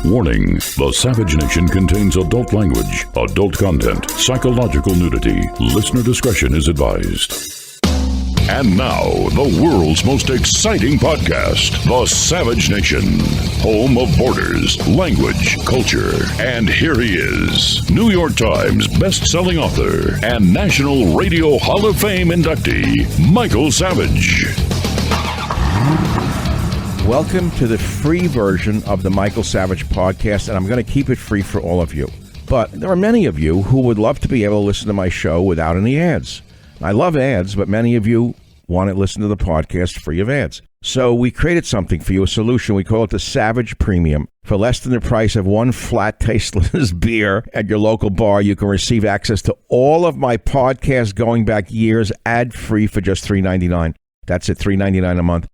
Warning, the Savage Nation contains adult language, adult content, psychological nudity. Listener discretion is advised. And now, the world's most exciting podcast, The Savage Nation, home of borders, language, culture. And here he is, New York Times best-selling author and National Radio Hall of Fame inductee, Michael Savage. Welcome to the free version of the Michael Savage podcast, and I'm going to keep it free for all of you. But there are many of you who would love to be able to listen to my show without any ads. I love ads, but many of you want to listen to the podcast free of ads. So we created something for you, a solution. We call it the Savage Premium. For less than the price of one flat, tasteless beer at your local bar, you can receive access to all of my podcasts going back years, ad-free for just $3.99. That's it, $3.99 a month.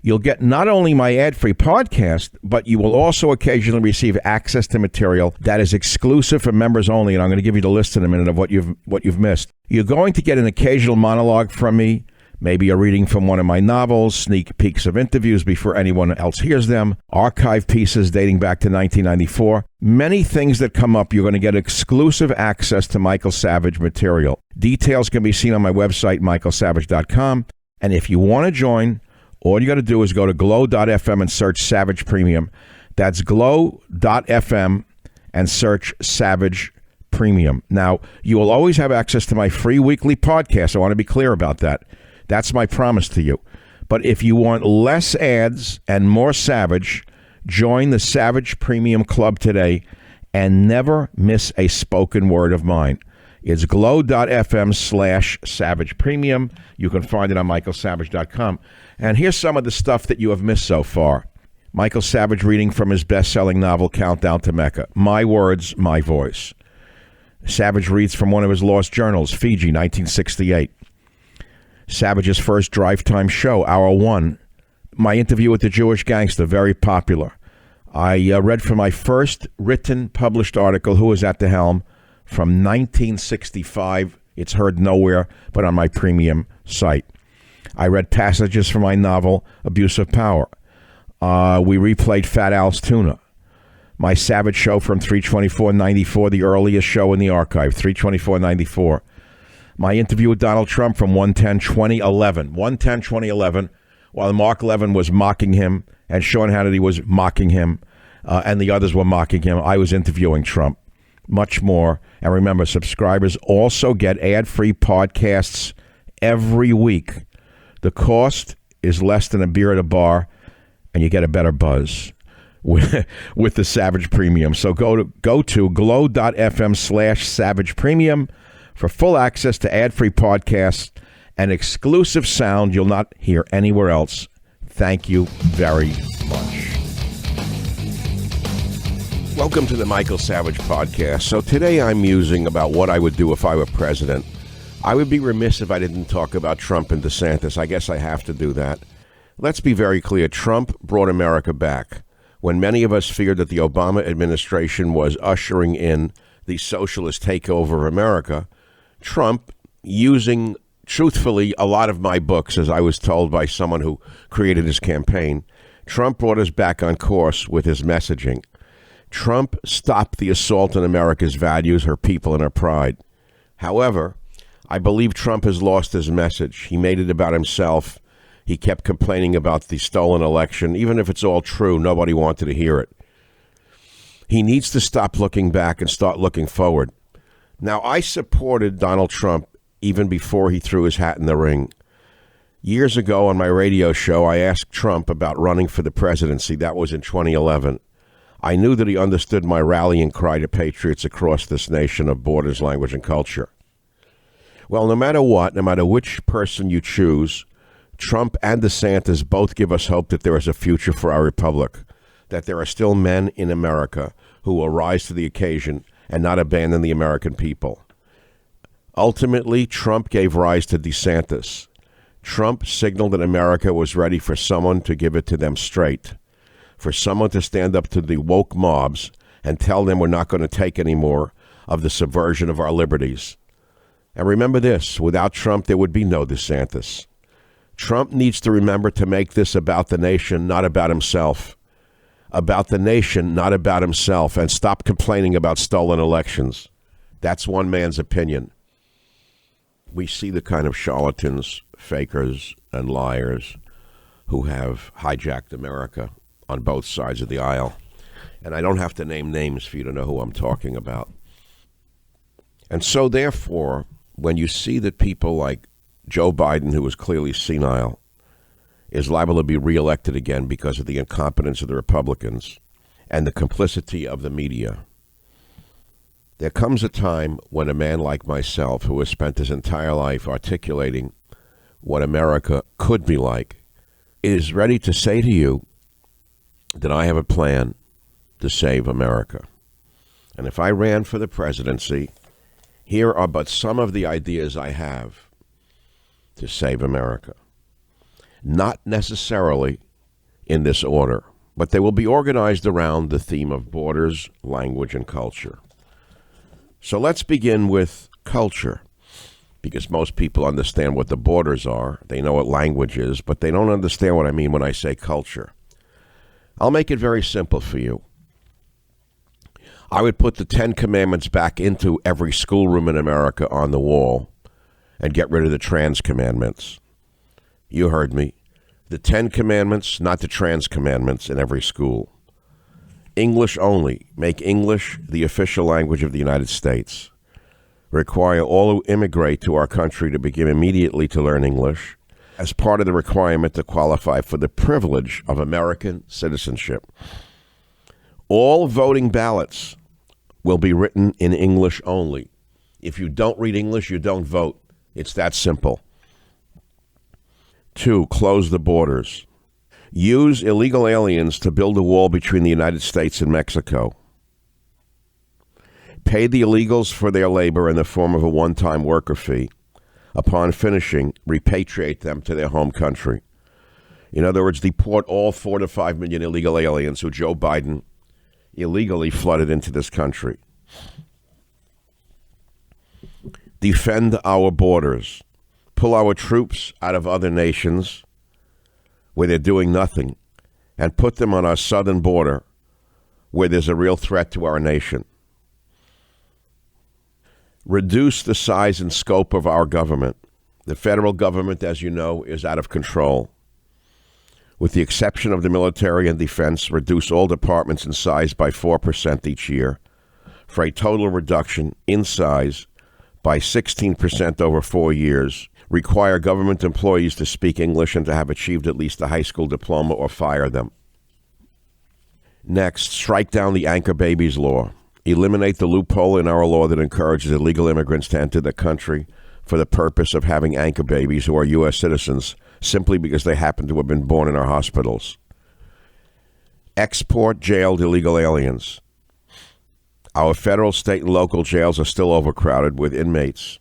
You'll get not only my ad-free podcast, but you will also occasionally receive access to material that is exclusive for members only, and I'm going to give you the list in a minute of what you've missed. You're going to get an occasional monologue from me, maybe a reading from one of my novels, sneak peeks of interviews before anyone else hears them, archive pieces dating back to 1994. Many things that come up, you're going to get exclusive access to Michael Savage material. Details can be seen on my website, michaelsavage.com, and if you want to join, all you got to do is go to glow.fm and search Savage Premium. That's glow.fm and search Savage Premium. Now, you will always have access to my free weekly podcast. I want to be clear about that. That's my promise to you. But if you want less ads and more Savage, join the Savage Premium Club today and never miss a spoken word of mine. It's glow.fm/Savage Premium. You can find it on michaelsavage.com. And here's some of the stuff that you have missed so far. Michael Savage reading from his best-selling novel, Countdown to Mecca. My words, my voice. Savage reads from one of his lost journals, Fiji, 1968. Savage's first drive time show, Hour 1. My interview with the Jewish gangster, very popular. I read from my first written, published article, Who Was at the Helm, from 1965. It's heard nowhere but on my premium site. I read passages from my novel, Abuse of Power. We replayed Fat Al's Tuna. My Savage show from 3/24/94, the earliest show in the archive, 3/24/94. My interview with Donald Trump from 1/10/2011. 1/10/2011, while Mark Levin was mocking him and Sean Hannity was mocking him and the others were mocking him, I was interviewing Trump. Much more. And remember, subscribers also get ad-free podcasts every week. The cost is less than a beer at a bar, and you get a better buzz with the Savage Premium. So go to glow.fm/Savage Premium for full access to ad-free podcasts and exclusive sound you'll not hear anywhere else. Thank you very much. Welcome to the Michael Savage podcast. So today I'm musing about what I would do if I were president. I would be remiss if I didn't talk about Trump and DeSantis. I guess I have to do that. Let's be very clear. Trump brought America back. When many of us feared that the Obama administration was ushering in the socialist takeover of America, Trump, using, truthfully, a lot of my books, as I was told by someone who created his campaign, Trump brought us back on course with his messaging. Trump stopped the assault on America's values, her people, and her pride. However, I believe Trump has lost his message. He made it about himself. He kept complaining about the stolen election. Even if it's all true, nobody wanted to hear it. He needs to stop looking back and start looking forward. Now, I supported Donald Trump even before he threw his hat in the ring. Years ago on my radio show, I asked Trump about running for the presidency. That was in 2011. I knew that he understood my rallying cry to patriots across this nation of borders, language, and culture. Well, no matter what, no matter which person you choose, Trump and DeSantis both give us hope that there is a future for our republic, that there are still men in America who will rise to the occasion and not abandon the American people. Ultimately, Trump gave rise to DeSantis. Trump signaled that America was ready for someone to give it to them straight, for someone to stand up to the woke mobs and tell them we're not going to take any more of the subversion of our liberties. And remember this, without Trump, there would be no DeSantis. Trump needs to remember to make this about the nation, not about himself. about the nation, not about himself, and stop complaining about stolen elections. That's one man's opinion. We see the kind of charlatans, fakers, and liars who have hijacked America on both sides of the aisle. And I don't have to name names for you to know who I'm talking about. And so, therefore, when you see that people like Joe Biden, who is clearly senile, is liable to be reelected again because of the incompetence of the Republicans and the complicity of the media, there comes a time when a man like myself, who has spent his entire life articulating what America could be like, is ready to say to you that I have a plan to save America. And if I ran for the presidency, here are but some of the ideas I have to save America. Not necessarily in this order, but they will be organized around the theme of borders, language, and culture. So let's begin with culture, because most people understand what the borders are. They know what language is, but they don't understand what I mean when I say culture. I'll make it very simple for you. I would put the 10 Commandments back into every schoolroom in America on the wall and get rid of the trans commandments. You heard me. The 10 Commandments, not the trans commandments, in every school. English only. Make English the official language of the United States. Require all who immigrate to our country to begin immediately to learn English as part of the requirement to qualify for the privilege of American citizenship. All voting ballots will be written in English only. If you don't read English, you don't vote. It's that simple. 2, close the borders. Use illegal aliens to build a wall between the United States and Mexico. Pay the illegals for their labor in the form of a one-time worker fee. Upon finishing, repatriate them to their home country. In other words, deport all 4 to 5 million illegal aliens who Joe Biden illegally flooded into this country. Defend our borders. Pull our troops out of other nations where they're doing nothing and put them on our southern border where there's a real threat to our nation. Reduce the size and scope of our government. The federal government, as you know, is out of control. With the exception of the military and defense, reduce all departments in size by 4% each year, for a total reduction in size by 16% over 4 years. Require government employees to speak English and to have achieved at least a high school diploma or fire them. Next, strike down the anchor babies law. Eliminate the loophole in our law that encourages illegal immigrants to enter the country for the purpose of having anchor babies who are U.S. citizens simply because they happen to have been born in our hospitals. Export jailed illegal aliens. Our federal, state, and local jails are still overcrowded with inmates.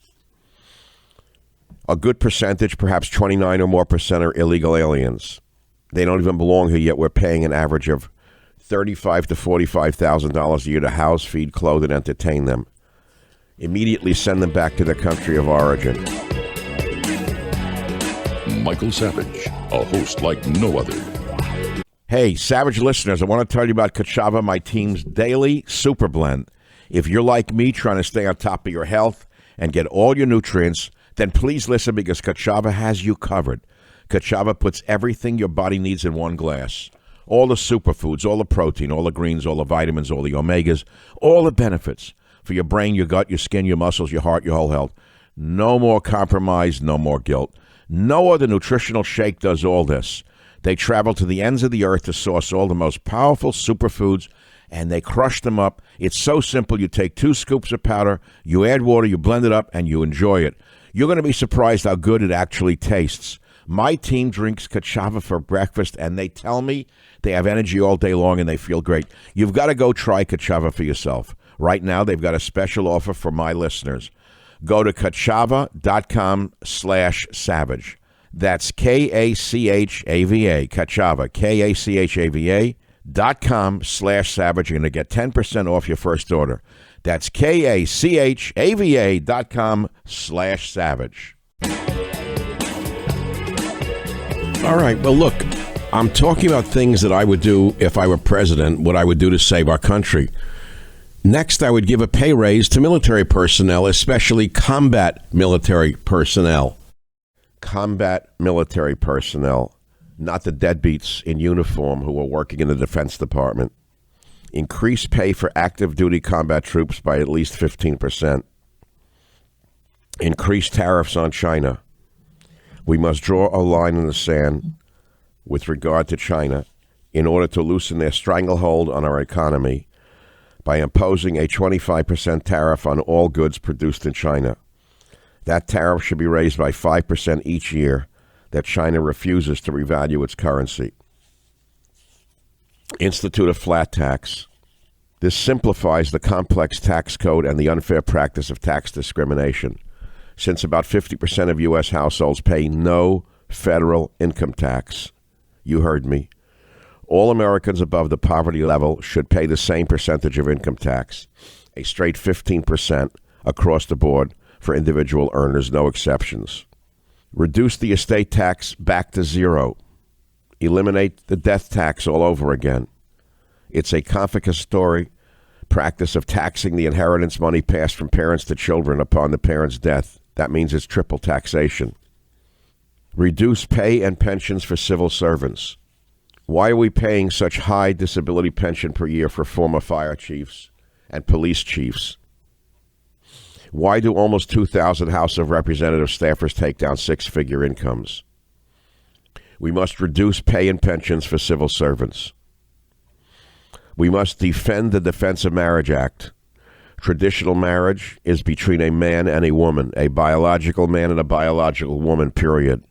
A good percentage, perhaps 29 or more percent, are illegal aliens. They don't even belong here yet. We're paying an average of $35,000 to $45,000 a year to house, feed, clothe, and entertain them. Immediately send them back to their country of origin. Michael Savage, a host like no other. Hey, Savage listeners, I want to tell you about Kachava, my team's daily super blend. If you're like me, trying to stay on top of your health and get all your nutrients, then please listen, because Kachava has you covered. Kachava puts everything your body needs in one glass. All the superfoods, all the protein, all the greens, all the vitamins, all the omegas, all the benefits for your brain, your gut, your skin, your muscles, your heart, your whole health. No more compromise, no more guilt. No other nutritional shake does all this. They travel to the ends of the earth to source all the most powerful superfoods, and they crush them up. It's so simple. You take 2 scoops of powder, you add water, you blend it up, and you enjoy it. You're going to be surprised how good it actually tastes. My team drinks Kachava for breakfast, and they tell me they have energy all day long and they feel great. You've got to go try Kachava for yourself. Right now, they've got a special offer for my listeners. Go to Kachava.com/savage. That's Kachava, Kachava, Kachava.com/savage. You're going to get 10% off your first order. That's Kachava.com/savage. All right, well, look, I'm talking about things that I would do if I were president, what I would do to save our country. Next, I would give a pay raise to military personnel, especially combat military personnel. Combat military personnel, not the deadbeats in uniform who are working in the Defense Department. Increase pay for active duty combat troops by at least 15%. Increase tariffs on China. We must draw a line in the sand with regard to China in order to loosen their stranglehold on our economy by imposing a 25% tariff on all goods produced in China. That tariff should be raised by 5% each year that China refuses to revalue its currency. Institute a flat tax. This simplifies the complex tax code and the unfair practice of tax discrimination, since about 50% of U.S. households pay no federal income tax. You heard me. All Americans above the poverty level should pay the same percentage of income tax, a straight 15% across the board for individual earners, no exceptions. Reduce the estate tax back to zero. Eliminate the death tax all over again. It's a confiscatory practice of taxing the inheritance money passed from parents to children upon the parent's death. That means it's triple taxation. Reduce pay and pensions for civil servants. Why are we paying such high disability pension per year for former fire chiefs and police chiefs? Why do almost 2,000 House of Representatives staffers take down six-figure incomes? We must reduce pay and pensions for civil servants. We must defend the Defense of Marriage Act. Traditional marriage is between a man and a woman, a biological man and a biological woman, period.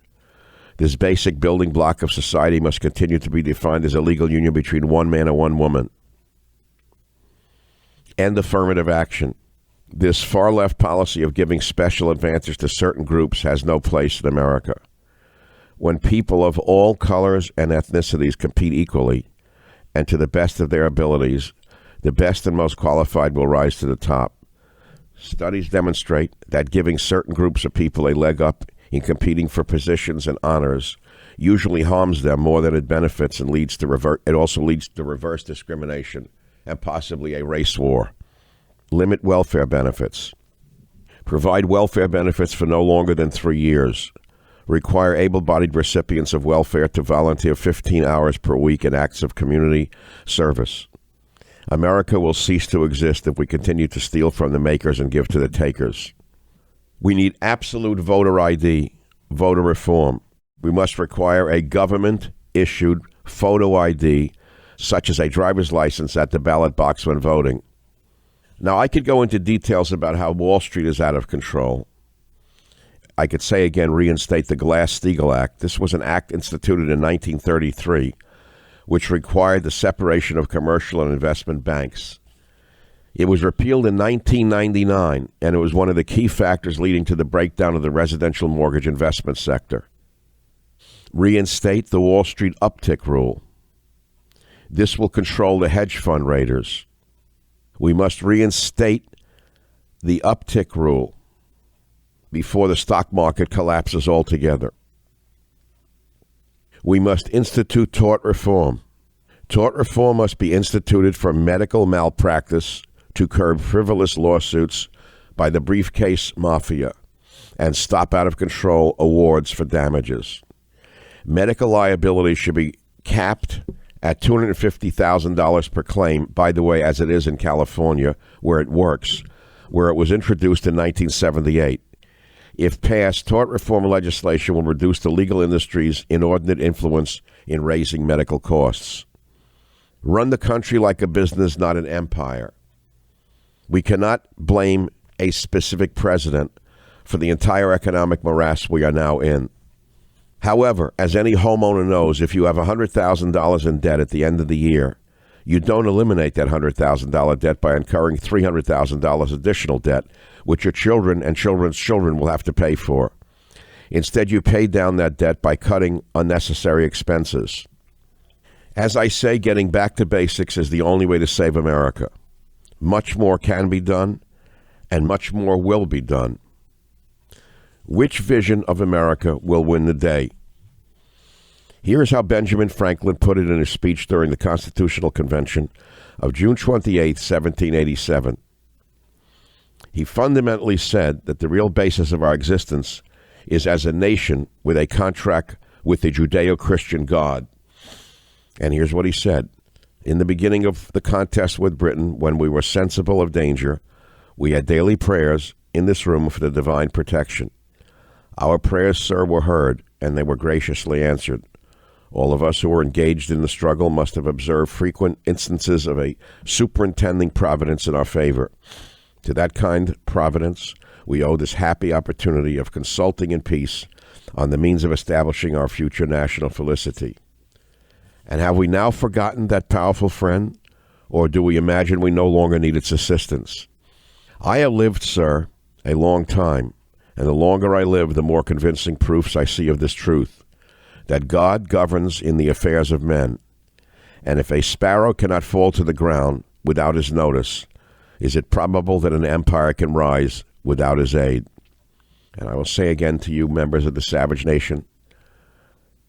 This basic building block of society must continue to be defined as a legal union between one man and one woman. End affirmative action. This far-left policy of giving special advantage to certain groups has no place in America. When people of all colors and ethnicities compete equally and to the best of their abilities, the best and most qualified will rise to the top. Studies demonstrate that giving certain groups of people a leg up in competing for positions and honors usually harms them more than it benefits and it also leads to reverse discrimination and possibly a race war. Limit welfare benefits. Provide welfare benefits for no longer than 3 years. Require able-bodied recipients of welfare to volunteer 15 hours per week in acts of community service. America will cease to exist if we continue to steal from the makers and give to the takers. We need absolute voter ID, voter reform. We must require a government-issued photo ID, such as a driver's license, at the ballot box when voting. Now, I could go into details about how Wall Street is out of control. I could say again, reinstate the Glass-Steagall Act. This was an act instituted in 1933, which required the separation of commercial and investment banks. It was repealed in 1999, and it was one of the key factors leading to the breakdown of the residential mortgage investment sector. Reinstate the Wall Street uptick rule. This will control the hedge fund raiders. We must reinstate the uptick rule before the stock market collapses altogether. We must institute tort reform. Tort reform must be instituted for medical malpractice to curb frivolous lawsuits by the briefcase mafia and stop out-of-control awards for damages. Medical liability should be capped at $250,000 per claim, by the way, as it is in California, where it works, where it was introduced in 1978. If passed, tort reform legislation will reduce the legal industry's inordinate influence in raising medical costs. Run the country like a business, not an empire. We cannot blame a specific president for the entire economic morass we are now in. However, as any homeowner knows, if you have $100,000 in debt at the end of the year, you don't eliminate that $100,000 debt by incurring $300,000 additional debt, which your children and children's children will have to pay for. Instead, you pay down that debt by cutting unnecessary expenses. As I say, getting back to basics is the only way to save America. Much more can be done, and much more will be done. Which vision of America will win the day? Here is how Benjamin Franklin put it in his speech during the Constitutional Convention of June 28, 1787. He fundamentally said that the real basis of our existence is as a nation with a contract with the Judeo-Christian God. And here's what he said. In the beginning of the contest with Britain, when we were sensible of danger, we had daily prayers in this room for the divine protection. Our prayers, sir, were heard, and they were graciously answered. All of us who were engaged in the struggle must have observed frequent instances of a superintending providence in our favor. To that kind providence, we owe this happy opportunity of consulting in peace on the means of establishing our future national felicity. And have we now forgotten that powerful friend, or do we imagine we no longer need its assistance? I have lived, sir, a long time, and the longer I live, the more convincing proofs I see of this truth, that God governs in the affairs of men. And if a sparrow cannot fall to the ground without his notice, is it probable that an empire can rise without his aid? And I will say again to you, members of the Savage Nation,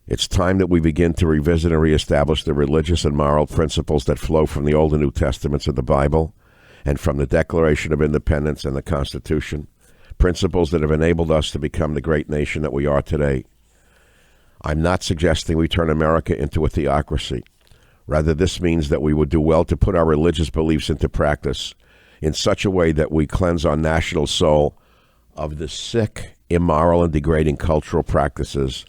it's time that we begin to revisit and reestablish the religious and moral principles that flow from the Old and New Testaments of the Bible and from the Declaration of Independence and the Constitution, principles that have enabled us to become the great nation that we are today. I'm not suggesting we turn America into a theocracy. Rather, this means that we would do well to put our religious beliefs into practice in such a way that we cleanse our national soul of the sick, immoral, and degrading cultural practices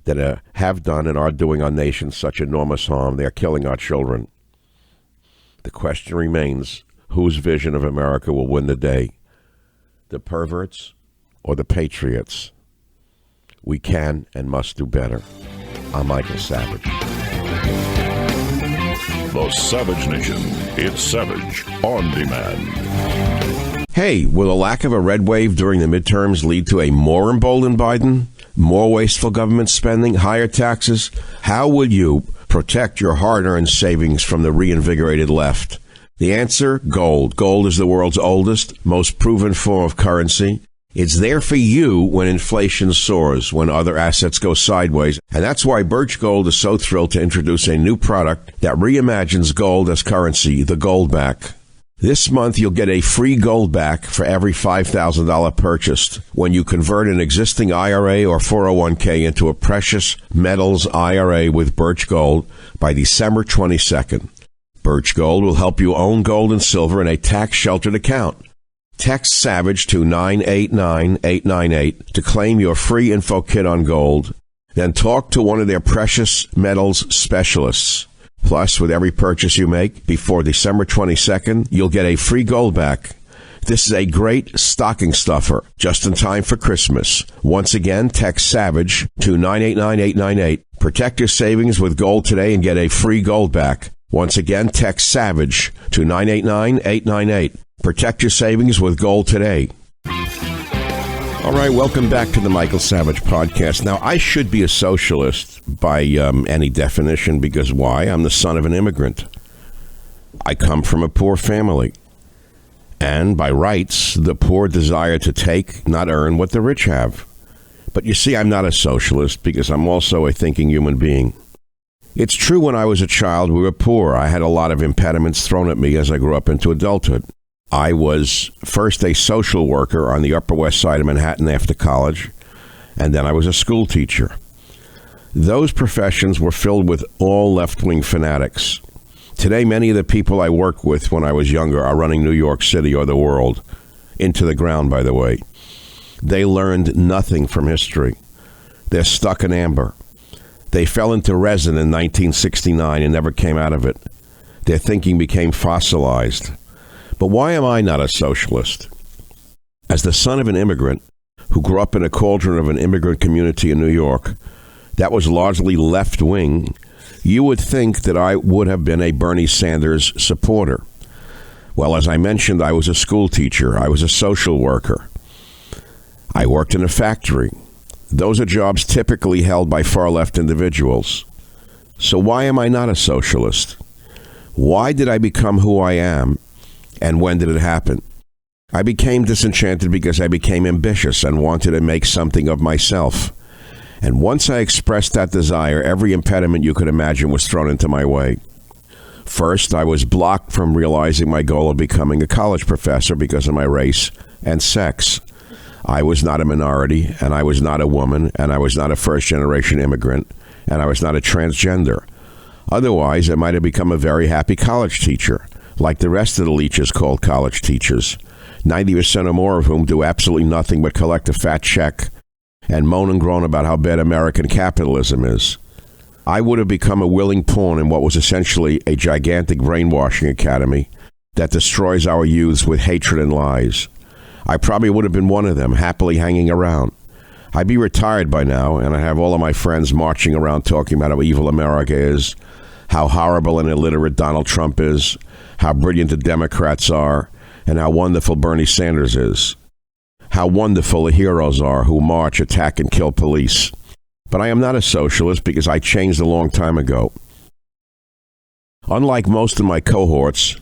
that have done and are doing our nation such enormous harm. They are killing our children. The question remains, whose vision of America will win the day? The perverts or the patriots? We can and must do better. I'm Michael Savage. The Savage Nation. It's Savage on demand. Hey, will the lack of a red wave during the midterms lead to a more emboldened Biden? More wasteful government spending? Higher taxes? How will you protect your hard-earned savings from the reinvigorated left? The answer? Gold. Gold is the world's oldest, most proven form of currency. It's there for you when inflation soars, when other assets go sideways. And that's why Birch Gold is so thrilled to introduce a new product that reimagines gold as currency, the Goldback. This month, you'll get a free Goldback for every $5,000 purchased when you convert an existing IRA or 401k into a precious metals IRA with Birch Gold by December 22nd. Birch Gold will help you own gold and silver in a tax-sheltered account. Text SAVAGE to 989898 to claim your free info kit on gold. Then talk to one of their precious metals specialists. Plus, with every purchase you make before December 22nd, you'll get a free Goldback. This is a great stocking stuffer, just in time for Christmas. Once again, text SAVAGE to 989898. Protect your savings with gold today and get a free Goldback. Once again, text SAVAGE to 989898. Protect your savings with gold today. All right, welcome back to the Michael Savage Podcast. Now, I should be a socialist by any definition, because why? I'm the son of an immigrant. I come from a poor family. And by rights, the poor desire to take, not earn, what the rich have. But you see, I'm not a socialist because I'm also a thinking human being. It's true, when I was a child, we were poor. I had a lot of impediments thrown at me as I grew up into adulthood. I was first a social worker on the Upper West Side of Manhattan after college, and then I was a school teacher. Those professions were filled with all left-wing fanatics. Today, many of the people I worked with when I was younger are running New York City or the world, into the ground, by the way. They learned nothing from history. They're stuck in amber. They fell into resin in 1969 and never came out of it. Their thinking became fossilized. But why am I not a socialist? As the son of an immigrant who grew up in a cauldron of an immigrant community in New York that was largely left-wing, you would think that I would have been a Bernie Sanders supporter. Well, as I mentioned, I was a school teacher. I was a social worker. I worked in a factory. Those are jobs typically held by far-left individuals. So why am I not a socialist? Why did I become who I am? And when did it happen? I became disenchanted because I became ambitious and wanted to make something of myself. And once I expressed that desire, every impediment you could imagine was thrown into my way. First, I was blocked from realizing my goal of becoming a college professor because of my race and sex. I was not a minority, and I was not a woman, and I was not a first-generation immigrant, and I was not a transgender. Otherwise, I might have become a very happy college teacher, like the rest of the leeches called college teachers, 90% or more of whom do absolutely nothing but collect a fat check and moan and groan about how bad American capitalism is. I would have become a willing pawn in what was essentially a gigantic brainwashing academy that destroys our youths with hatred and lies. I probably would have been one of them, happily hanging around. I'd be retired by now, and I have all of my friends marching around talking about how evil America is, how horrible and illiterate Donald Trump is, how brilliant the Democrats are, and how wonderful Bernie Sanders is. How wonderful the heroes are who march, attack, and kill police. But I am not a socialist because I changed a long time ago. Unlike most of my cohorts,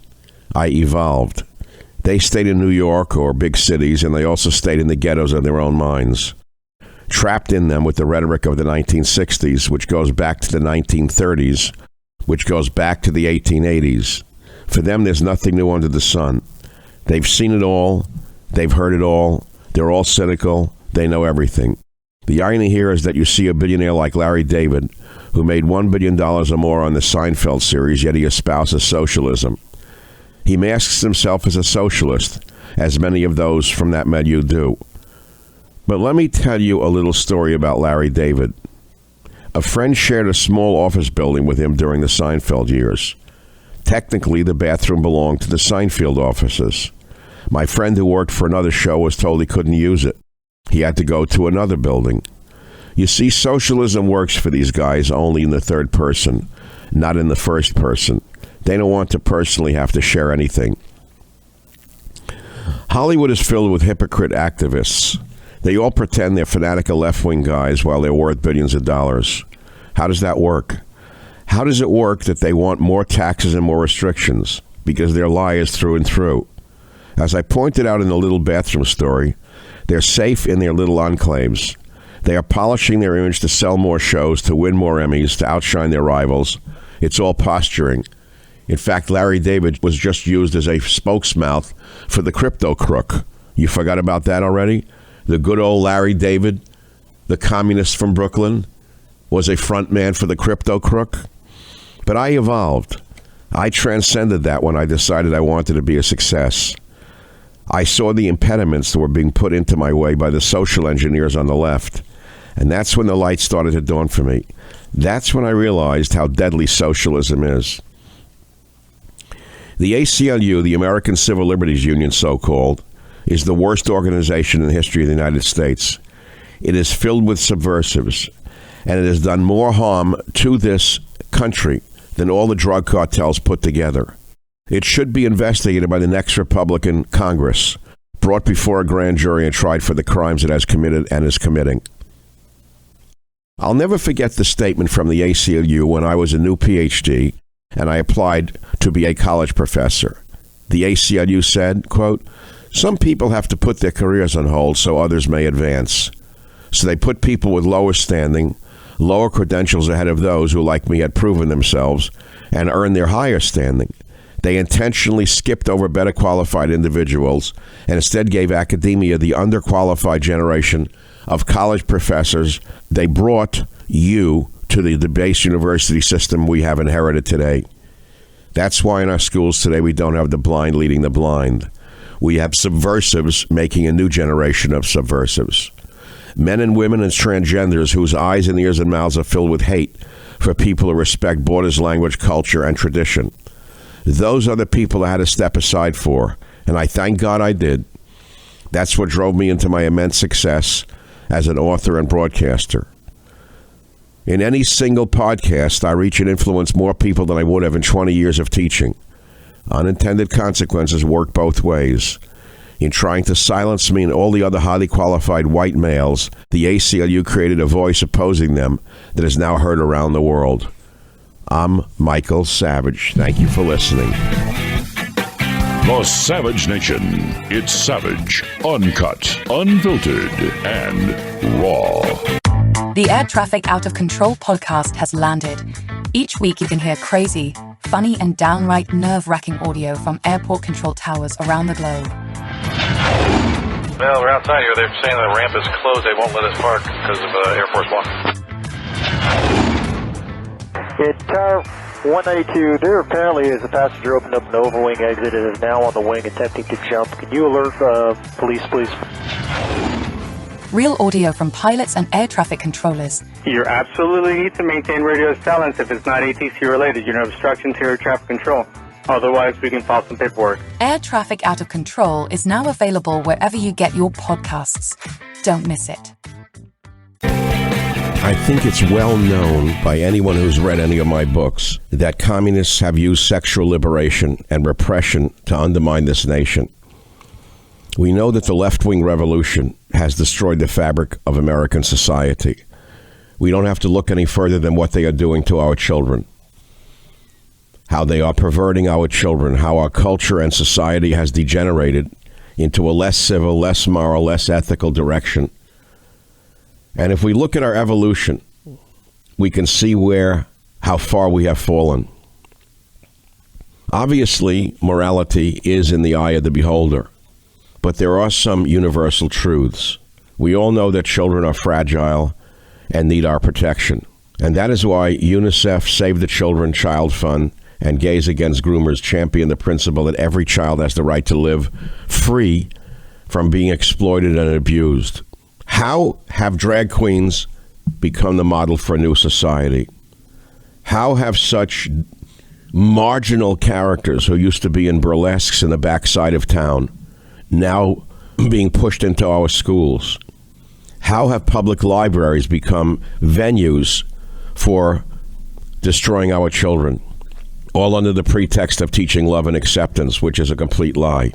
I evolved. They stayed in New York or big cities, and they also stayed in the ghettos of their own minds, trapped in them with the rhetoric of the 1960s, which goes back to the 1930s, which goes back to the 1880s. For them, there's nothing new under the sun. They've seen it all. They've heard it all. They're all cynical. They know everything. The irony here is that you see a billionaire like Larry David, who made $1 billion or more on the Seinfeld series, yet he espouses socialism. He masks himself as a socialist, as many of those from that milieu do. But let me tell you a little story about Larry David. A friend shared a small office building with him during the Seinfeld years. Technically, the bathroom belonged to the Seinfeld offices. My friend who worked for another show was told he couldn't use it. He had to go to another building. You see, socialism works for these guys only in the third person, not in the first person. They don't want to personally have to share anything. Hollywood is filled with hypocrite activists. They all pretend they're fanatical left-wing guys while they're worth billions of dollars. How does that work? How does it work that they want more taxes and more restrictions? Because they're liars through and through. As I pointed out in the little bathroom story, they're safe in their little enclaves. They are polishing their image to sell more shows, to win more Emmys, to outshine their rivals. It's all posturing. In fact, Larry David was just used as a spokesmouth for the crypto crook. You forgot about that already? The good old Larry David, the communist from Brooklyn, was a front man for the crypto crook. But I evolved. I transcended that when I decided I wanted to be a success. I saw the impediments that were being put into my way by the social engineers on the left. And that's when the light started to dawn for me. That's when I realized how deadly socialism is. The ACLU, the American Civil Liberties Union, so-called, is the worst organization in the history of the United States. It is filled with subversives, and it has done more harm to this country than all the drug cartels put together. It should be investigated by the next Republican Congress, brought before a grand jury and tried for the crimes it has committed and is committing. I'll never forget the statement from the ACLU when I was a new PhD and I applied to be a college professor. The ACLU said, quote, "Some people have to put their careers on hold so others may advance. So they put people with lower standing, lower credentials ahead of those who, like me, had proven themselves and earned their higher standing. They intentionally skipped over better qualified individuals and instead gave academia the underqualified generation of college professors. They brought you to the debased university system we have inherited today. That's why in our schools today we don't have the blind leading the blind. We have subversives making a new generation of subversives. Men and women and transgenders whose eyes and ears and mouths are filled with hate for people who respect borders, language, culture, and tradition. Those are the people I had to step aside for, and I thank God I did. That's what drove me into my immense success as an author and broadcaster. In any single podcast, I reach and influence more people than I would have in 20 years of teaching. Unintended consequences work both ways. In trying to silence me and all the other highly qualified white males, the ACLU created a voice opposing them that is now heard around the world. I'm Michael Savage. Thank you for listening. The Savage Nation. It's savage, uncut, unfiltered, and raw. The Air Traffic Out of Control podcast has landed. Each week you can hear crazy, funny, and downright nerve-wracking audio from airport control towers around the globe. Well, we're outside here. They're saying the ramp is closed. They won't let us park because of Air Force One. Yeah, Tower 192, there apparently is a passenger opened up an overwing exit and is now on the wing attempting to jump. Can you alert police, please? Real audio from pilots and air traffic controllers. You absolutely need to maintain radio silence if it's not ATC related. You're an obstruction to air traffic control. Otherwise, we can file some paperwork. Air Traffic Out of Control is now available wherever you get your podcasts. Don't miss it. I think it's well known by anyone who's read any of my books that communists have used sexual liberation and repression to undermine this nation. We know that the left-wing revolution has destroyed the fabric of American society. We don't have to look any further than what they are doing to our children, how they are perverting our children, how our culture and society has degenerated into a less civil, less moral, less ethical direction. And if we look at our evolution, we can see how far we have fallen. Obviously, morality is in the eye of the beholder, but there are some universal truths. We all know that children are fragile and need our protection. And that is why UNICEF, Save the Children, Child Fund, and Gays Against Groomers champion the principle that every child has the right to live free from being exploited and abused. How have drag queens become the model for a new society? How have such marginal characters who used to be in burlesques in the backside of town now being pushed into our schools? How have public libraries become venues for destroying our children, all under the pretext of teaching love and acceptance, which is a complete lie?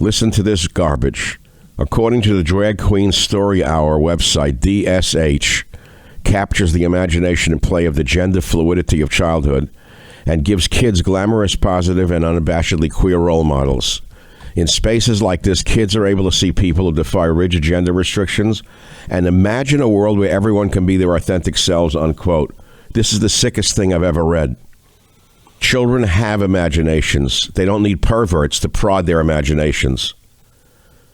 Listen to this garbage. According to the Drag Queen Story Hour website, DSH captures the imagination and play of the gender fluidity of childhood and gives kids glamorous, positive, and unabashedly queer role models. In spaces like this, kids are able to see people who defy rigid gender restrictions and imagine a world where everyone can be their authentic selves, unquote. This is the sickest thing I've ever read. Children have imaginations. They don't need perverts to prod their imaginations.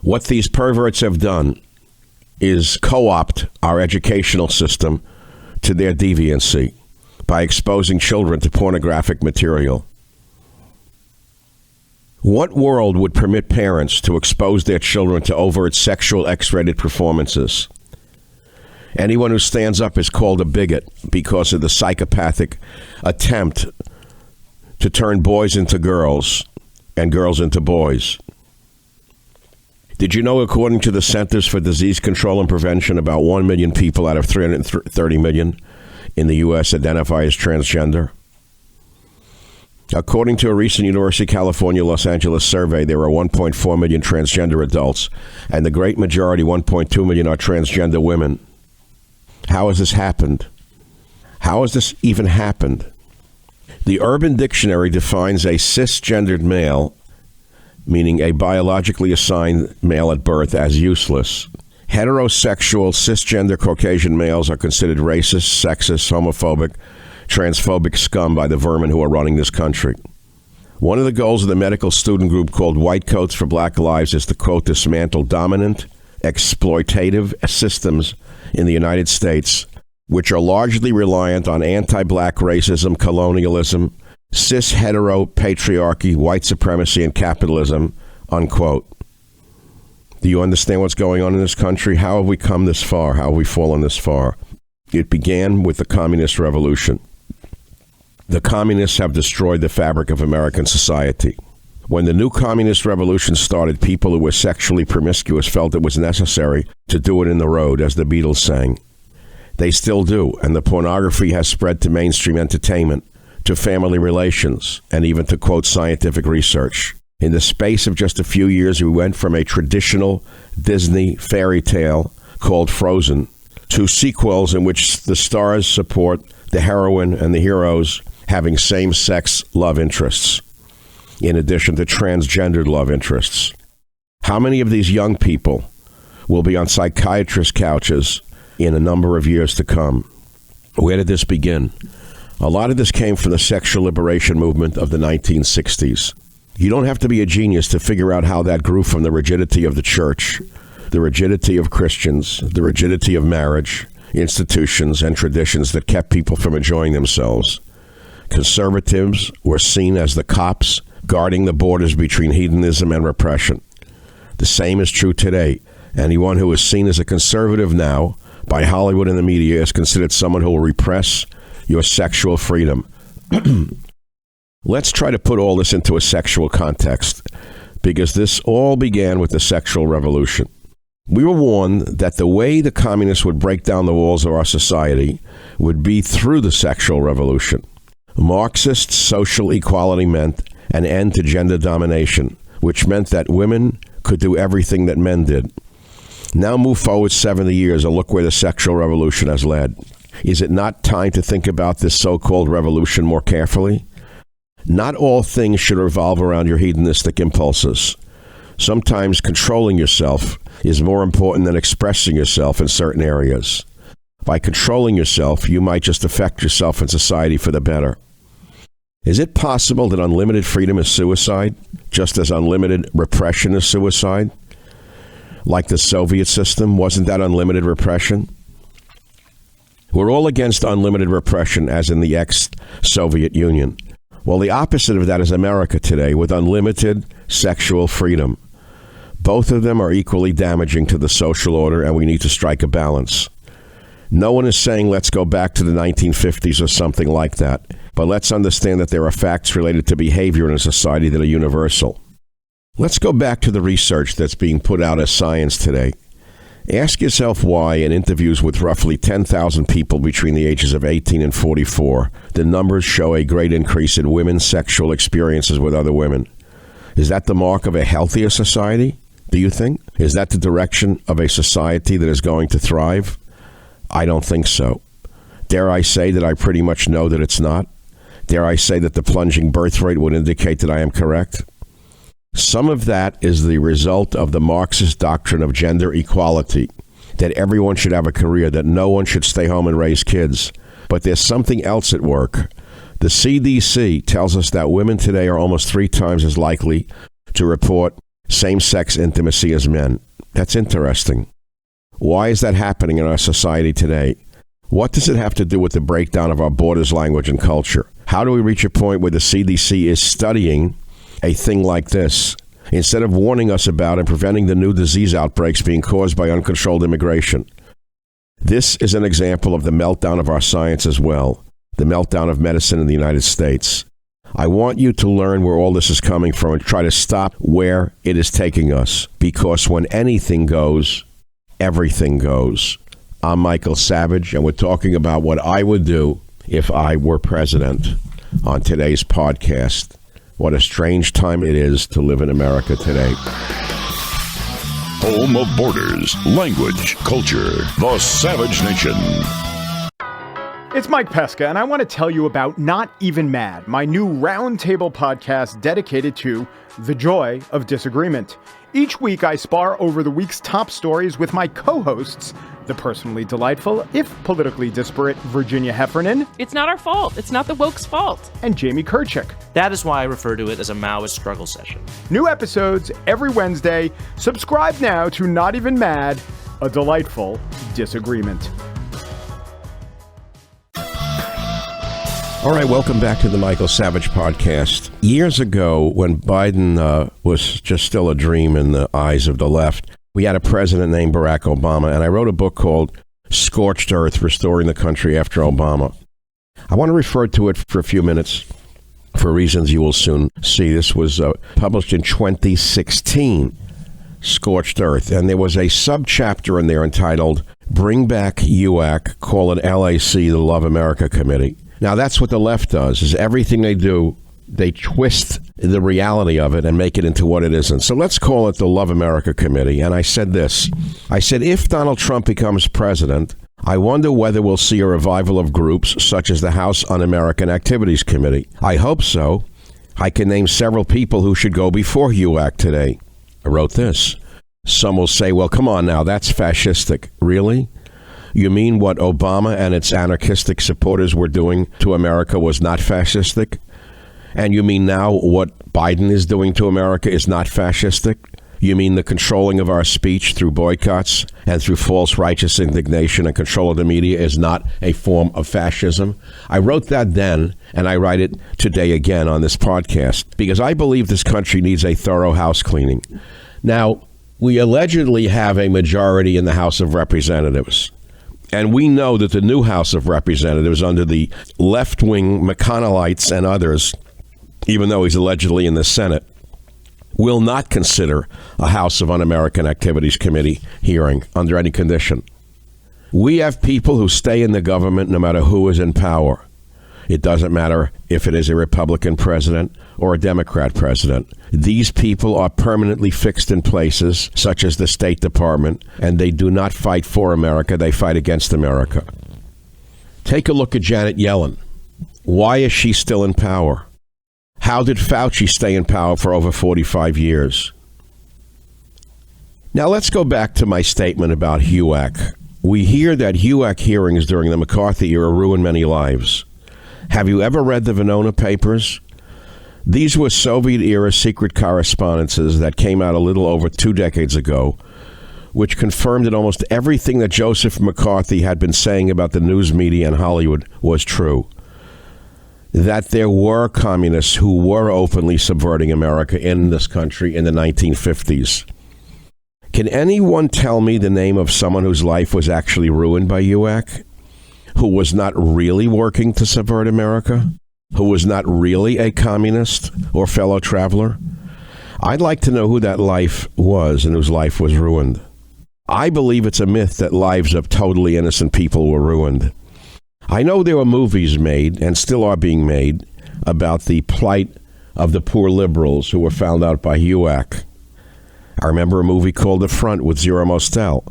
What these perverts have done is co-opt our educational system to their deviancy by exposing children to pornographic material. What world would permit parents to expose their children to overt sexual X-rated performances? Anyone who stands up is called a bigot because of the psychopathic attempt to turn boys into girls and girls into boys. Did you know, according to the Centers for Disease Control and Prevention, about 1 million people out of 330 million in the U.S. identify as transgender? According to a recent University of California, Los Angeles survey, there are 1.4 million transgender adults, and the great majority, 1.2 million, are transgender women. How has this happened? How has this even happened? The Urban Dictionary defines a cisgendered male, meaning a biologically assigned male at birth, as useless. Heterosexual, cisgender Caucasian males are considered racist, sexist, homophobic, transphobic scum by the vermin who are running this country. One of the goals of the medical student group called White Coats for Black Lives is to, quote, dismantle dominant, exploitative systems in the United States, which are largely reliant on anti-black racism, colonialism, cis-hetero patriarchy, white supremacy, and capitalism, unquote. Do you understand what's going on in this country? How have we come this far? How have we fallen this far? It began with the communist revolution. The communists have destroyed the fabric of American society. When the new communist revolution started, people who were sexually promiscuous felt it was necessary to do it in the road, as the Beatles sang. They still do, and the pornography has spread to mainstream entertainment, to family relations, and even to, quote, scientific research. In the space of just a few years, we went from a traditional Disney fairy tale called Frozen to sequels in which the stars support the heroine and the heroes having same-sex love interests, in addition to transgendered love interests. How many of these young people will be on psychiatrist couches in a number of years to come. Where did this begin? A lot of this came from the sexual liberation movement of the 1960s. You don't have to be a genius to figure out how that grew from the rigidity of the church, the rigidity of Christians, the rigidity of marriage, institutions, and traditions that kept people from enjoying themselves. Conservatives were seen as the cops guarding the borders between hedonism and repression. The same is true today. Anyone who is seen as a conservative now by Hollywood and the media is considered someone who will repress your sexual freedom. Let's try to put all this into a sexual context, because this all began with the sexual revolution. We were warned that the way the communists would break down the walls of our society would be through the sexual revolution. Marxist social equality meant an end to gender domination, which meant that women could do everything that men did. Now move forward 70 years and look where the sexual revolution has led. Is it not time to think about this so-called revolution more carefully? Not all things should revolve around your hedonistic impulses. Sometimes controlling yourself is more important than expressing yourself in certain areas. By controlling yourself, you might just affect yourself and society for the better. Is it possible that unlimited freedom is suicide, just as unlimited repression is suicide? Like the Soviet system, wasn't that unlimited repression? We're all against unlimited repression, as in the ex-Soviet Union. Well, the opposite of that is America today, with unlimited sexual freedom. Both of them are equally damaging to the social order, and we need to strike a balance. No one is saying let's go back to the 1950s or something like that, but let's understand that there are facts related to behavior in a society that are universal. Let's go back to the research that's being put out as science today. Ask yourself why, in interviews with roughly 10,000 people between the ages of 18 and 44, the numbers show a great increase in women's sexual experiences with other women. Is that the mark of a healthier society, do you think? Is that the direction of a society that is going to thrive? I don't think so. Dare I say that I pretty much know that it's not? Dare I say that the plunging birth rate would indicate that I am correct? Some of that is the result of the Marxist doctrine of gender equality, that everyone should have a career, that no one should stay home and raise kids. But there's something else at work. The CDC tells us that women today are almost 3 times as likely to report same-sex intimacy as men. That's interesting. Why is that happening in our society today? What does it have to do with the breakdown of our borders, language, and culture? How do we reach a point where the CDC is studying a thing like this, instead of warning us about and preventing the new disease outbreaks being caused by uncontrolled immigration? This is an example of the meltdown of our science as well, the meltdown of medicine in the United States. I want you to learn where all this is coming from and try to stop where it is taking us, because when anything goes, everything goes. I'm Michael Savage, and we're talking about what I would do if I were president on today's podcast. What a strange time it is to live in America today. Home of borders, language, culture, the Savage Nation. It's Mike Pesca, and I want to tell you about Not Even Mad, my new roundtable podcast dedicated to the joy of disagreement. Each week, I spar over the week's top stories with my co-hosts, the personally delightful, if politically disparate, Virginia Heffernan. It's not our fault. It's not the woke's fault. And Jamie Kirchick. That is why I refer to it as a Maoist struggle session. New episodes every Wednesday. Subscribe now to Not Even Mad, a delightful disagreement. All right, welcome back to the Michael Savage podcast. Years ago, when Biden was just still a dream in the eyes of the left, we had a president named Barack Obama, and I wrote a book called Scorched Earth, Restoring the Country After Obama. I want to refer to it for a few minutes for reasons you will soon see. This was published in 2016, Scorched Earth, and there was a subchapter in there entitled Bring Back UAC, call it LAC, the Love America Committee. Now, that's what the left does, is everything they do, they twist the reality of it and make it into what it isn't. So let's call it the Love America Committee. And I said this. I said, if Donald Trump becomes president, I wonder whether we'll see a revival of groups such as the House Un-American Activities Committee. I hope so. I can name several people who should go before UAC today. I wrote this. Some will say, well, come on now, that's fascistic. Really? You mean what Obama and its anarchistic supporters were doing to America was not fascistic? And you mean now what Biden is doing to America is not fascistic? You mean the controlling of our speech through boycotts and through false righteous indignation and control of the media is not a form of fascism? I wrote that then, and I write it today again on this podcast, because I believe this country needs a thorough house cleaning. Now, we allegedly have a majority in the House of Representatives. And we know that the new House of Representatives, under the left-wing McConnellites and others, even though he's allegedly in the Senate, will not consider a House of Un-American Activities Committee hearing under any condition. We have people who stay in the government no matter who is in power. It doesn't matter if it is a Republican president or a Democrat president. These people are permanently fixed in places, such as the State Department, and they do not fight for America, they fight against America. Take a look at Janet Yellen. Why is she still in power? How did Fauci stay in power for over 45 years? Now let's go back to my statement about HUAC. We hear that HUAC hearings during the McCarthy era ruined many lives. Have you ever read the Venona papers? These were Soviet-era secret correspondences that came out a little over 2 decades ago, which confirmed that almost everything that Joseph McCarthy had been saying about the news media and Hollywood was true. That there were communists who were openly subverting America in this country in the 1950s. Can anyone tell me the name of someone whose life was actually ruined by HUAC? Who was not really working to subvert America? Who was not really a communist or fellow traveler? I'd like to know who that life was and whose life was ruined. I believe it's a myth that lives of totally innocent people were ruined. I know there were movies made, and still are being made, about the plight of the poor liberals who were found out by HUAC. I remember a movie called The Front with Zero Mostel,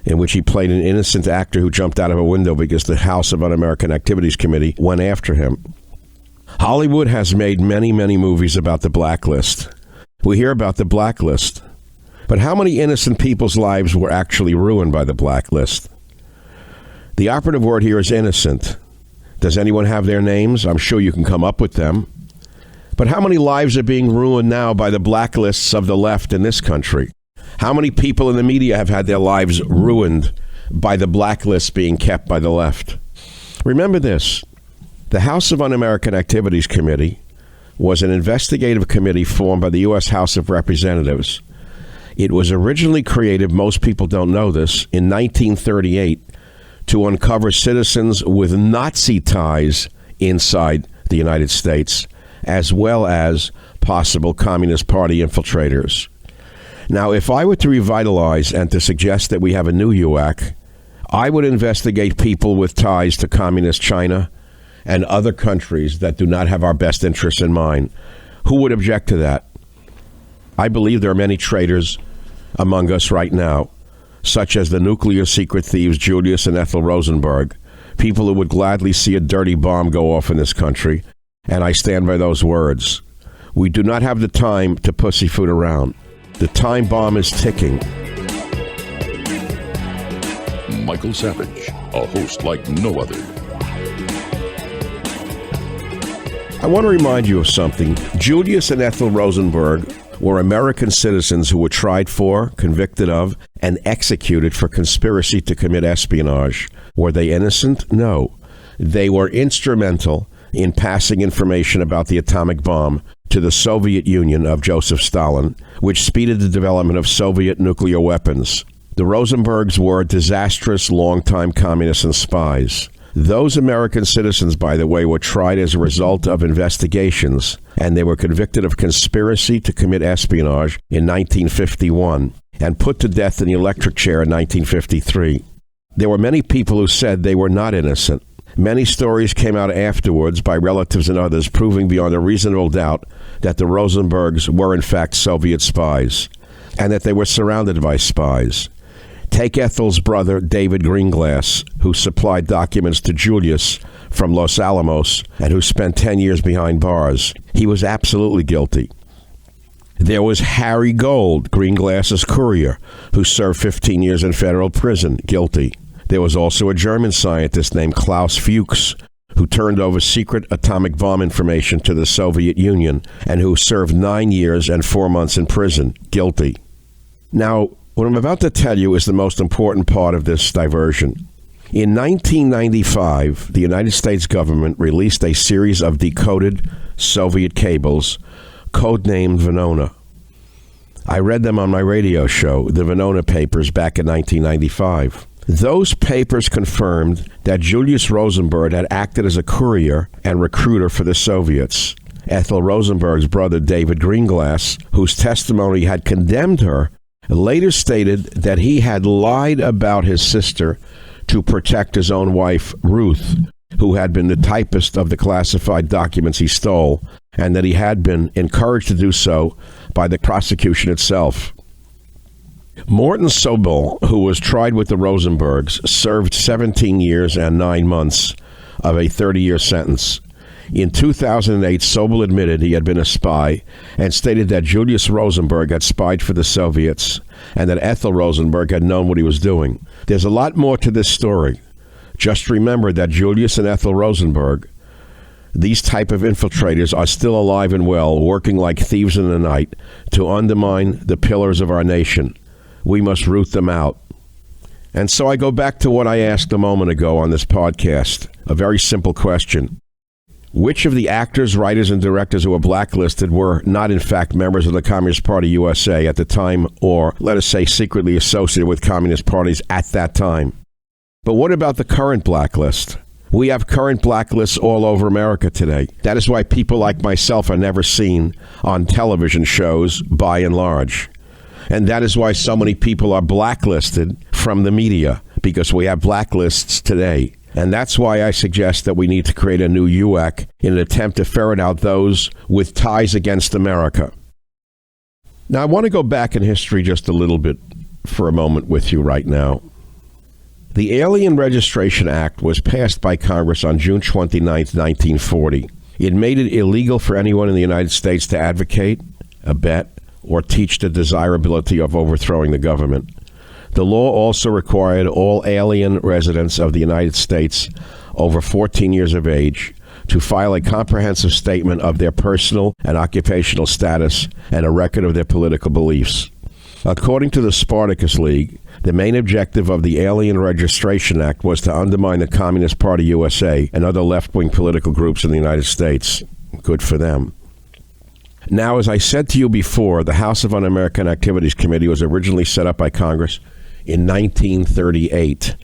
in which he played an innocent actor who jumped out of a window because the House of Un-American Activities Committee went after him. Hollywood has made many, many movies about the blacklist. We hear about the blacklist. But how many innocent people's lives were actually ruined by the blacklist? The operative word here is innocent. Does anyone have their names? I'm sure you can come up with them. But how many lives are being ruined now by the blacklists of the left in this country? How many people in the media have had their lives ruined by the blacklists being kept by the left? Remember this. The House of Un-American Activities Committee was an investigative committee formed by the U.S. House of Representatives. It was originally created, most people don't know this, in 1938 to uncover citizens with Nazi ties inside the United States, as well as possible Communist Party infiltrators. Now, if I were to revitalize and to suggest that we have a new HUAC, I would investigate people with ties to Communist China and other countries that do not have our best interests in mind. Who would object to that? I believe there are many traitors among us right now, such as the nuclear secret thieves Julius and Ethel Rosenberg, people who would gladly see a dirty bomb go off in this country, and I stand by those words. We do not have the time to pussyfoot around. The time bomb is ticking. Michael Savage, a host like no other. I want to remind you of something. Julius and Ethel Rosenberg were American citizens who were tried for, convicted of, and executed for conspiracy to commit espionage. Were they innocent? No. They were instrumental in passing information about the atomic bomb to the Soviet Union of Joseph Stalin, which speeded the development of Soviet nuclear weapons. The Rosenbergs were disastrous, longtime communists and spies. Those American citizens, by the way, were tried as a result of investigations, and they were convicted of conspiracy to commit espionage in 1951 and put to death in the electric chair in 1953. There were many people who said they were not innocent. Many stories came out afterwards by relatives and others proving beyond a reasonable doubt that the Rosenbergs were in fact Soviet spies and that they were surrounded by spies. Take Ethel's brother, David Greenglass, who supplied documents to Julius from Los Alamos and who spent 10 years behind bars. He was absolutely guilty. There was Harry Gold, Greenglass's courier, who served 15 years in federal prison, guilty. There was also a German scientist named Klaus Fuchs, who turned over secret atomic bomb information to the Soviet Union and who served 9 years and 4 months in prison, guilty. Now, what I'm about to tell you is the most important part of this diversion. In 1995, the United States government released a series of decoded Soviet cables, codenamed Venona. I read them on my radio show, the Venona Papers, back in 1995. Those papers confirmed that Julius Rosenberg had acted as a courier and recruiter for the Soviets. Ethel Rosenberg's brother, David Greenglass, whose testimony had condemned her, later stated that he had lied about his sister to protect his own wife, Ruth, who had been the typist of the classified documents he stole, and that he had been encouraged to do so by the prosecution itself. Morton Sobel, who was tried with the Rosenbergs, served 17 years and 9 months of a 30-year sentence. In 2008, Sobel admitted he had been a spy and stated that Julius Rosenberg had spied for the Soviets and that Ethel Rosenberg had known what he was doing. There's a lot more to this story. Just remember that Julius and Ethel Rosenberg, these type of infiltrators, are still alive and well, working like thieves in the night to undermine the pillars of our nation. We must root them out. And so I go back to what I asked a moment ago on this podcast, a very simple question. Which of the actors, writers, and directors who were blacklisted were not, in fact, members of the Communist Party USA at the time, or, let us say, secretly associated with communist parties at that time? But what about the current blacklist? We have current blacklists all over America today. That is why people like myself are never seen on television shows, by and large. And that is why so many people are blacklisted from the media, because we have blacklists today. And that's why I suggest that we need to create a new UAC in an attempt to ferret out those with ties against America. Now, I want to go back in history just a little bit for a moment with you right now. The Alien Registration Act was passed by Congress on June 29, 1940. It made it illegal for anyone in the United States to advocate, abet, or teach the desirability of overthrowing the government. The law also required all alien residents of the United States over 14 years of age to file a comprehensive statement of their personal and occupational status and a record of their political beliefs. According to the Spartacus League, the main objective of the Alien Registration Act was to undermine the Communist Party USA and other left-wing political groups in the United States. Good for them. Now, as I said to you before, the House of Un-American Activities Committee was originally set up by Congress in 1938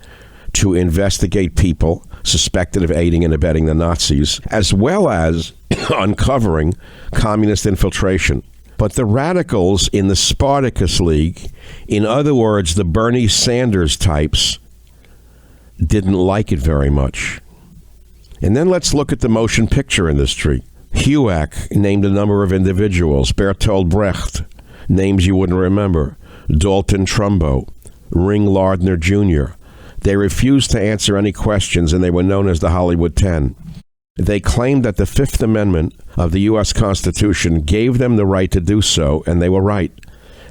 to investigate people suspected of aiding and abetting the Nazis, as well as uncovering communist infiltration. But the radicals in the Spartacus League, in other words, the Bernie Sanders types, didn't like it very much. And then let's look at the motion picture industry. HUAC named a number of individuals. Bertolt Brecht, names you wouldn't remember. Dalton Trumbo, Ring Lardner Jr. They refused to answer any questions, and they were known as the Hollywood 10. They claimed that the Fifth Amendment of the U.S. Constitution gave them the right to do so, and they were right.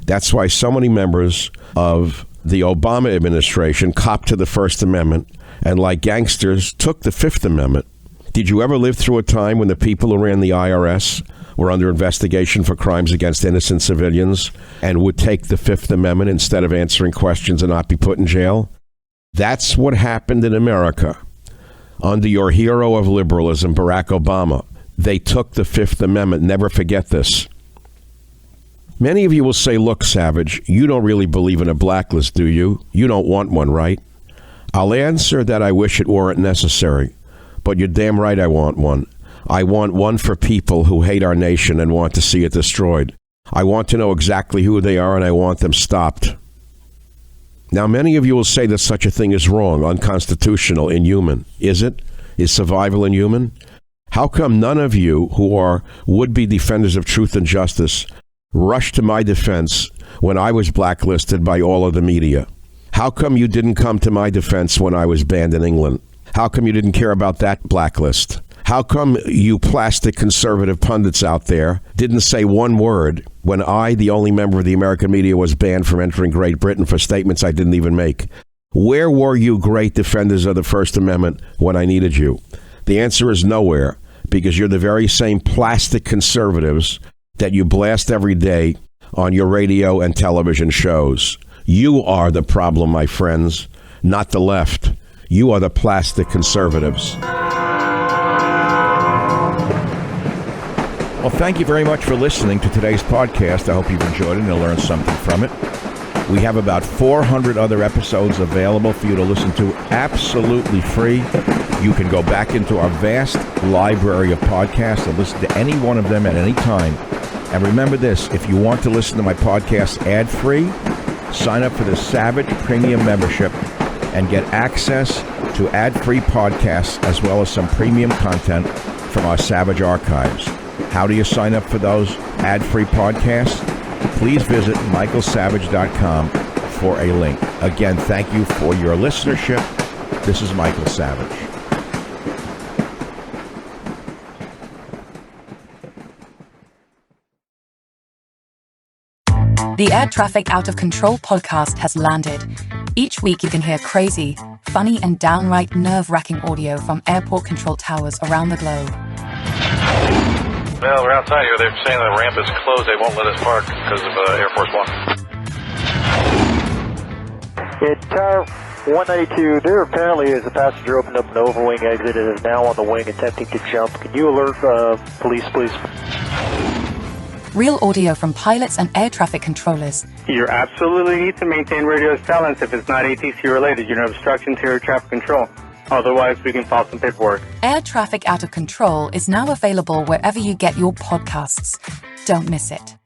That's why so many members of the Obama administration copped to the First Amendment and, like gangsters, took the Fifth Amendment. Did you ever live through a time when the people who ran the IRS were under investigation for crimes against innocent civilians and would take the Fifth Amendment instead of answering questions and not be put in jail? That's what happened in America. Under your hero of liberalism, Barack Obama, they took the Fifth Amendment. Never forget this. Many of you will say, look, Savage, you don't really believe in a blacklist, do you? You don't want one, right? I'll answer that I wish it weren't necessary. But you're damn right I want one. I want one for people who hate our nation and want to see it destroyed. I want to know exactly who they are, and I want them stopped. Now, many of you will say that such a thing is wrong, unconstitutional, inhuman. Is it? Is survival inhuman? How come none of you who are would-be defenders of truth and justice rushed to my defense when I was blacklisted by all of the media? How come you didn't come to my defense when I was banned in England? How come you didn't care about that blacklist? How come you plastic conservative pundits out there didn't say one word when I, the only member of the American media, was banned from entering Great Britain for statements I didn't even make? Where were you, great defenders of the First Amendment, when I needed you? The answer is nowhere, because you're the very same plastic conservatives that you blast every day on your radio and television shows. You are the problem, my friends, not the left. You are the plastic conservatives. Well, thank you very much for listening to today's podcast. I hope you've enjoyed it and learned something from it. We have about 400 other episodes available for you to listen to absolutely free. You can go back into our vast library of podcasts and listen to any one of them at any time. And remember this, if you want to listen to my podcast ad-free, sign up for the Savage Premium membership and get access to ad-free podcasts as well as some premium content from our Savage archives. How do you sign up for those ad-free podcasts? Please visit michaelsavage.com for a link. Again, thank you for your listenership. This is Michael Savage. The Air Traffic Out of Control podcast has landed. Each week you can hear crazy, funny and downright nerve-wracking audio from airport control towers around the globe. Well, we're outside here. They're saying the ramp is closed. They won't let us park because of Air Force One. In Tower 192, there apparently is a passenger opened up an overwing exit and is now on the wing attempting to jump. Can you alert police, please? Real audio from pilots and air traffic controllers. You absolutely need to maintain radio silence if it's not ATC related. You're in obstruction to air traffic control. Otherwise, we can file some paperwork. Air Traffic Out of Control is now available wherever you get your podcasts. Don't miss it.